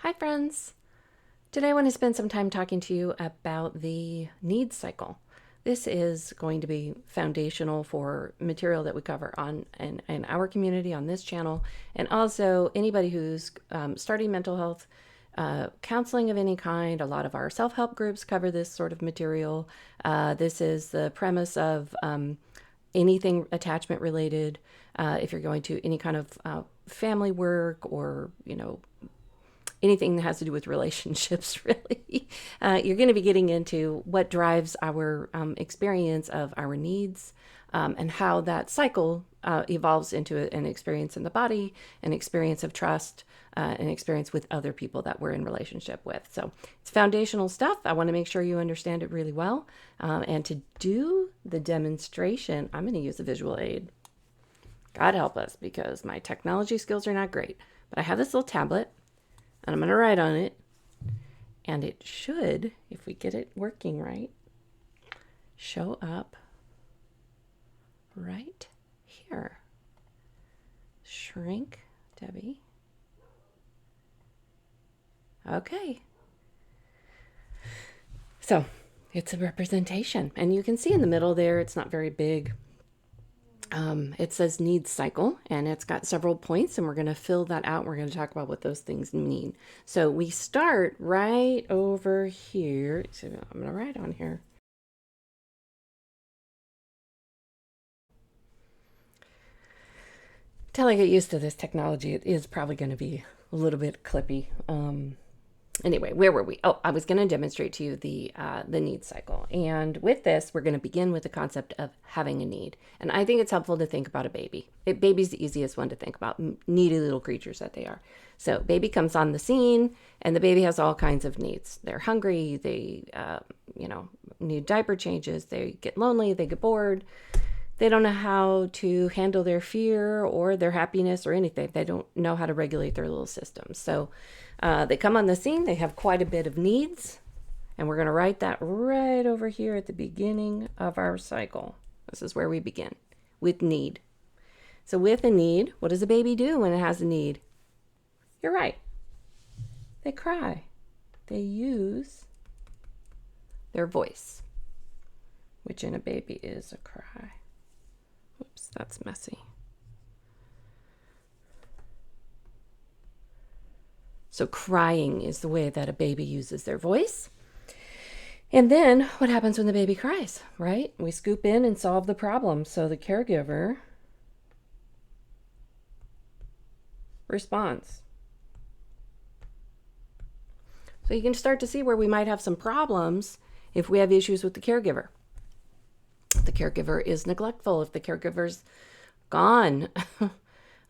Hi, friends. Today I want to spend some time talking to you about the needs cycle. This is going to be foundational for material that we cover in our community on this channel, and also anybody who's starting mental health counseling of any kind. A lot of our self-help groups cover this sort of material. This is the premise of anything attachment related. If you're going to any kind of family work or anything that has to do with relationships, really, you're going to be getting into what drives our experience of our needs, and how that cycle evolves into an experience in the body, an experience of trust, an experience with other people that we're in relationship with. So it's foundational stuff. I want to make sure you understand it really well. And to do the demonstration, I'm going to use a visual aid. God help us, because my technology skills are not great. But I have this little tablet, and I'm going to write on it, and it should, if we get it working right, show up right here. Shrink, Debbie. Okay. So it's a representation, and you can see in the middle there, it's not very big. It says needs cycle, and it's got several points, and we're going to fill that out. We're going to talk about what those things mean. So we start right over here. So I'm going to write on here. Till I get used to this technology, it is probably going to be a little bit clippy. Anyway, where were we? Oh, I was going to demonstrate to you the need cycle. And with this, we're going to begin with the concept of having a need. And I think it's helpful to think about a baby. Baby's the easiest one to think about, needy little creatures that they are. So baby comes on the scene, and the baby has all kinds of needs. They're hungry, they need diaper changes, they get lonely, they get bored. They don't know how to handle their fear or their happiness or anything. They don't know how to regulate their little systems. So they come on the scene. They have quite a bit of needs. And we're going to write that right over here at the beginning of our cycle. This is where we begin with need. So with a need, what does a baby do when it has a need? You're right. They cry. They use their voice, which in a baby is a cry. Oops, that's messy. So crying is the way that a baby uses their voice. And then what happens when the baby cries, right? We scoop in and solve the problem. So the caregiver responds. So you can start to see where we might have some problems if we have issues with the caregiver. If the caregiver is neglectful, if the caregiver's gone,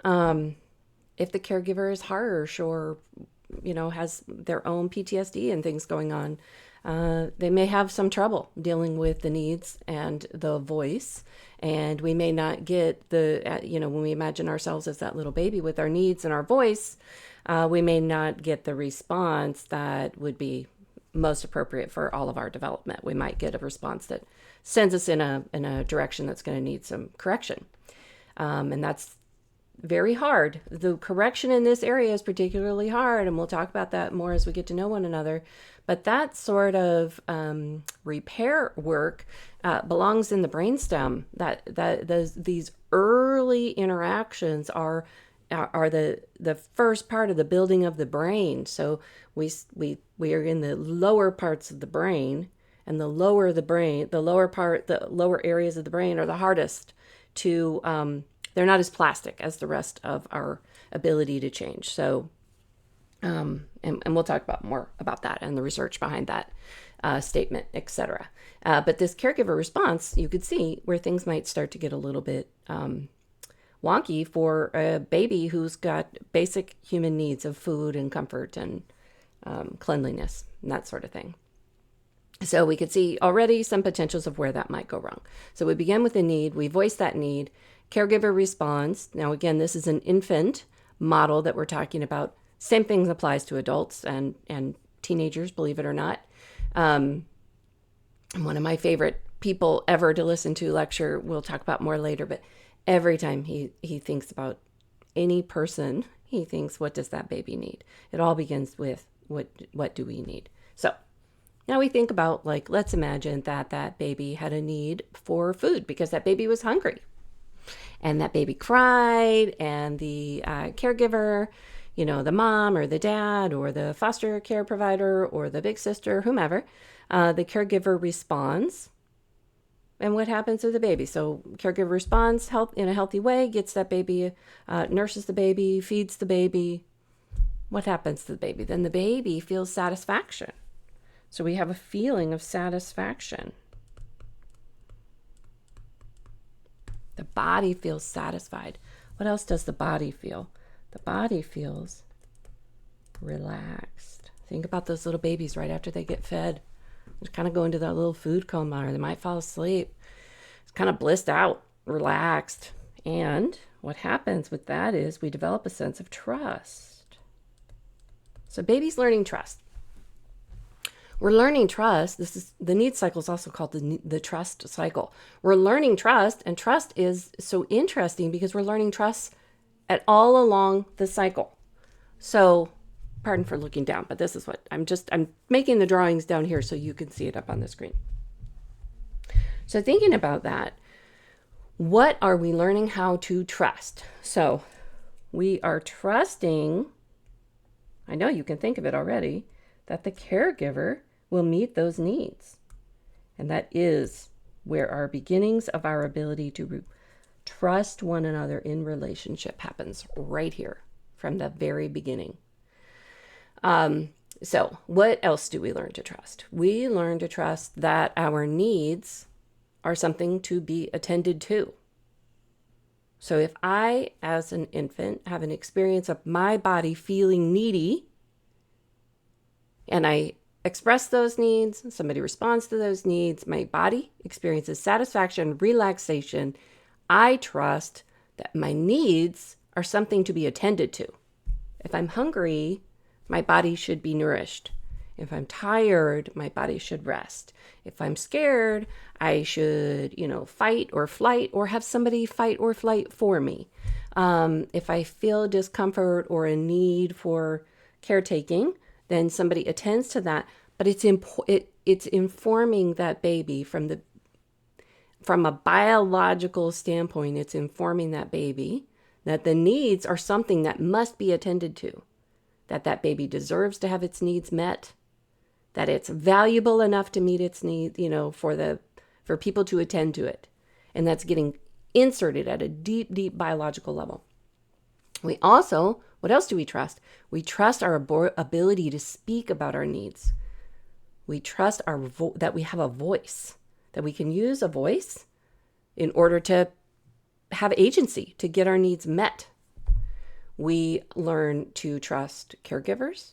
if the caregiver is harsh or, has their own PTSD and things going on, they may have some trouble dealing with the needs and the voice. And we may not get when we imagine ourselves as that little baby with our needs and our voice, we may not get the response that would be most appropriate for all of our development. We might get a response that sends us in a direction that's going to need some correction. And that's very hard. The correction in this area is particularly hard, and we'll talk about that more as we get to know one another. But that sort of repair work belongs in the brainstem. These early interactions are the first part of the building of the brain. So we are in the lower parts of the brain, and the lower areas of the brain are the hardest to, they're not as plastic as the rest of our ability to change. So, and we'll talk about more about that and the research behind that statement, etc. But this caregiver response, you could see where things might start to get a little bit wonky for a baby who's got basic human needs of food and comfort and cleanliness and that sort of thing. So we could see already some potentials of where that might go wrong. So we begin with a need, we voice that need, caregiver responds. Now again, this is an infant model that we're talking about. Same thing applies to adults and teenagers, believe it or not. One of my favorite people ever to listen to lecture, we'll talk about more later, but every time he thinks about any person, He thinks, what does that baby need? It all begins with what do we need? So now we think about, like, let's imagine that that baby had a need for food because that baby was hungry. And that baby cried, and the caregiver, the mom or the dad or the foster care provider or the big sister, whomever, the caregiver responds. And what happens to the baby? So caregiver responds in a healthy way, gets that baby, nurses the baby, feeds the baby. What happens to the baby? Then the baby feels satisfaction. So we have a feeling of satisfaction. The body feels satisfied. What else does the body feel? The body feels relaxed. Think about those little babies right after they get fed. Just kind of go into that little food coma, or they might fall asleep. It's kind of blissed out, relaxed. And what happens with that is we develop a sense of trust. So baby's learning trust. We're learning trust. This is the need cycle is also called the trust cycle. We're learning trust, and trust is so interesting because we're learning trust at all along the cycle. So, pardon for looking down, but this is what I'm making the drawings down here so you can see it up on the screen. So thinking about that, what are we learning how to trust? So we are trusting, I know you can think of it already, that the caregiver will meet those needs. And that is where our beginnings of our ability to trust one another in relationship happens, right here from the very beginning. So what else do we learn to trust? We learn to trust that our needs are something to be attended to. So if I, as an infant, have an experience of my body feeling needy, and I express those needs, somebody responds to those needs, my body experiences satisfaction, relaxation, I trust that my needs are something to be attended to. If I'm hungry, my body should be nourished. If I'm tired, my body should rest. If I'm scared, I should, fight or flight, or have somebody fight or flight for me. If I feel discomfort or a need for caretaking, then somebody attends to that. But it's informing that baby from a biological standpoint. It's informing that baby that the needs are something that must be attended to, that baby deserves to have its needs met, that it's valuable enough to meet its needs, for people to attend to it. And that's getting inserted at a deep, deep biological level. We also, what else do we trust? We trust our ability to speak about our needs. We trust that we have a voice, that we can use a voice in order to have agency to get our needs met. We learn to trust caregivers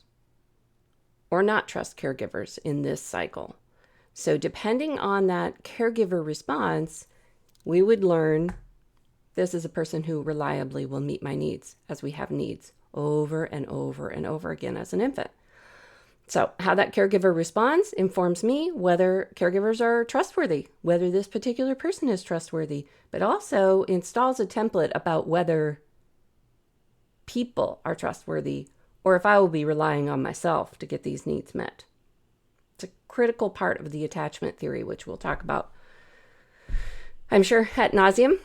or not trust caregivers in this cycle. So depending on that caregiver response, we would learn this is a person who reliably will meet my needs, as we have needs over and over and over again as an infant. So how that caregiver responds informs me whether caregivers are trustworthy, whether this particular person is trustworthy, but also installs a template about whether people are trustworthy or if I will be relying on myself to get these needs met. It's a critical part of the attachment theory, which we'll talk about, I'm sure, ad nauseum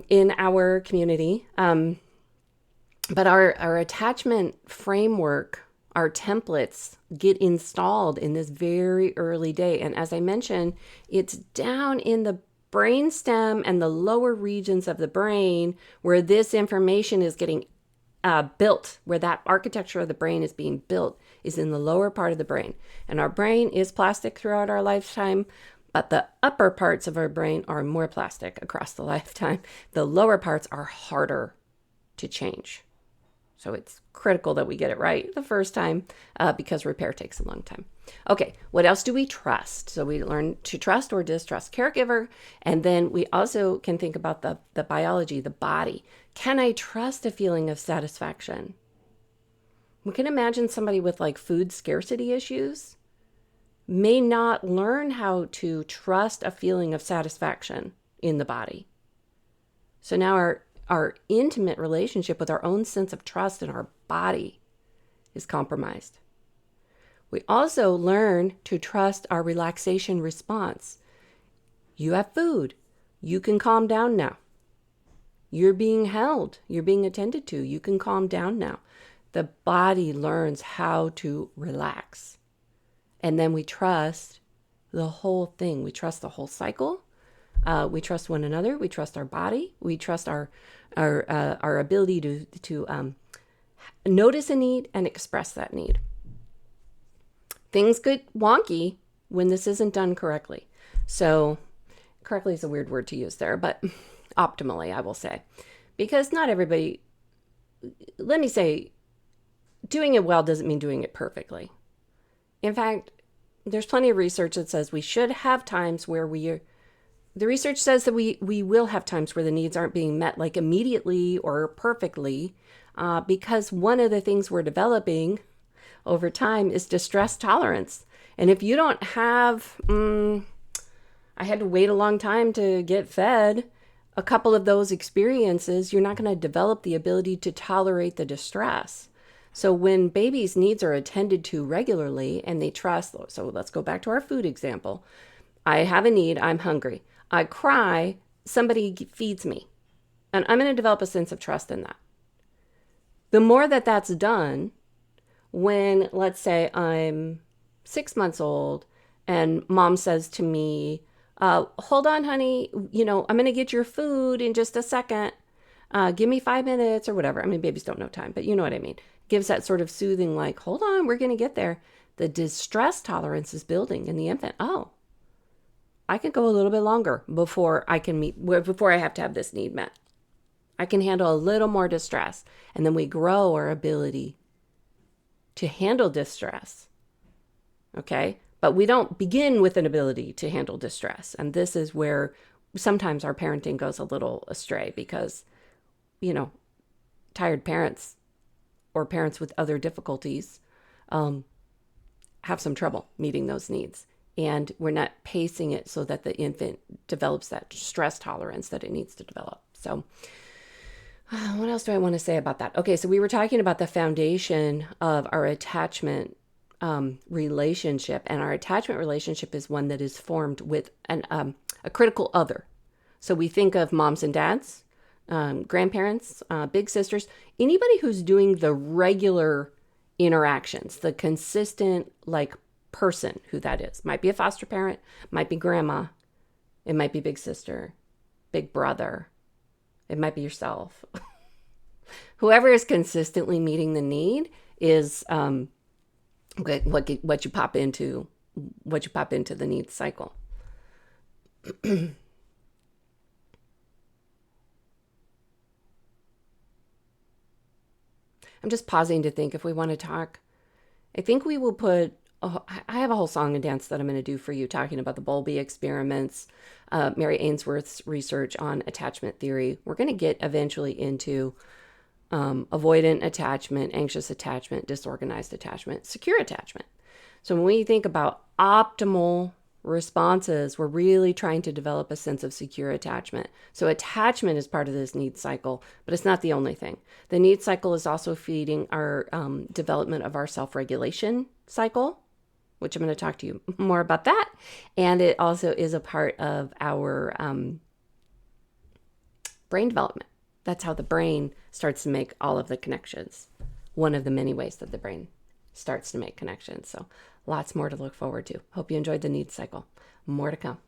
in our community. But our attachment framework, our templates get installed in this very early day. And as I mentioned, it's down in the brainstem and the lower regions of the brain where this information is getting built, where that architecture of the brain is being built, is in the lower part of the brain. And our brain is plastic throughout our lifetime, but the upper parts of our brain are more plastic across the lifetime. The lower parts are harder to change. So it's critical that we get it right the first time because repair takes a long time. Okay, what else do we trust? So we learn to trust or distrust caregiver. And then we also can think about the biology, the body. Can I trust a feeling of satisfaction? We can imagine somebody with like food scarcity issues may not learn how to trust a feeling of satisfaction in the body. So now our intimate relationship with our own sense of trust in our body is compromised. We also learn to trust our relaxation response. You have food. You can calm down now. You're being held. You're being attended to. You can calm down now. The body learns how to relax. And then we trust the whole thing. We trust the whole cycle. We trust one another. We trust our body. We trust our ability to notice a need and express that need. Things get wonky when this isn't done correctly. So correctly is a weird word to use there, but optimally, I will say. Because not everybody, let me say, doing it well doesn't mean doing it perfectly. In fact, there's plenty of research that says we should have times where the research says that we will have times where the needs aren't being met like immediately or perfectly, because one of the things we're developing over time is distress tolerance. And if you don't have, I had to wait a long time to get fed, a couple of those experiences, you're not going to develop the ability to tolerate the distress. So when babies' needs are attended to regularly and they trust, so let's go back to our food example. I have a need, I'm hungry. I cry, somebody feeds me. And I'm going to develop a sense of trust in that. The more that that's done, when, let's say, I'm 6 months old and mom says to me, hold on, honey, I'm going to get your food in just a second. Give me 5 minutes or whatever. I mean, babies don't know time, but you know what I mean. Gives that sort of soothing, like, hold on, we're going to get there. The distress tolerance is building in the infant. Oh, I can go a little bit longer before I have to have this need met. I can handle a little more distress. And then we grow our ability to handle distress. Okay? But we don't begin with an ability to handle distress. And this is where sometimes our parenting goes a little astray because, tired parents or parents with other difficulties have some trouble meeting those needs. And we're not pacing it so that the infant develops that stress tolerance that it needs to develop. So what else do I want to say about that? Okay, so we were talking about the foundation of our attachment relationship. And our attachment relationship is one that is formed with a critical other. So we think of moms and dads, grandparents, big sisters, anybody who's doing the regular interactions, the consistent, person who that is. Might be a foster parent, might be grandma, it might be big sister, big brother, it might be yourself. Whoever is consistently meeting the need is what you pop into the needs cycle. I'm just pausing to think if we want to talk. I think we will put I have a whole song and dance that I'm going to do for you talking about the Bowlby experiments, Mary Ainsworth's research on attachment theory. We're going to get eventually into avoidant attachment, anxious attachment, disorganized attachment, secure attachment. So when we think about optimal responses, we're really trying to develop a sense of secure attachment. So attachment is part of this need cycle, but it's not the only thing. The need cycle is also feeding our development of our self-regulation cycle, which I'm going to talk to you more about that. And it also is a part of our brain development. That's how the brain starts to make all of the connections. One of the many ways that the brain starts to make connections. So lots more to look forward to. Hope you enjoyed the needs cycle. More to come.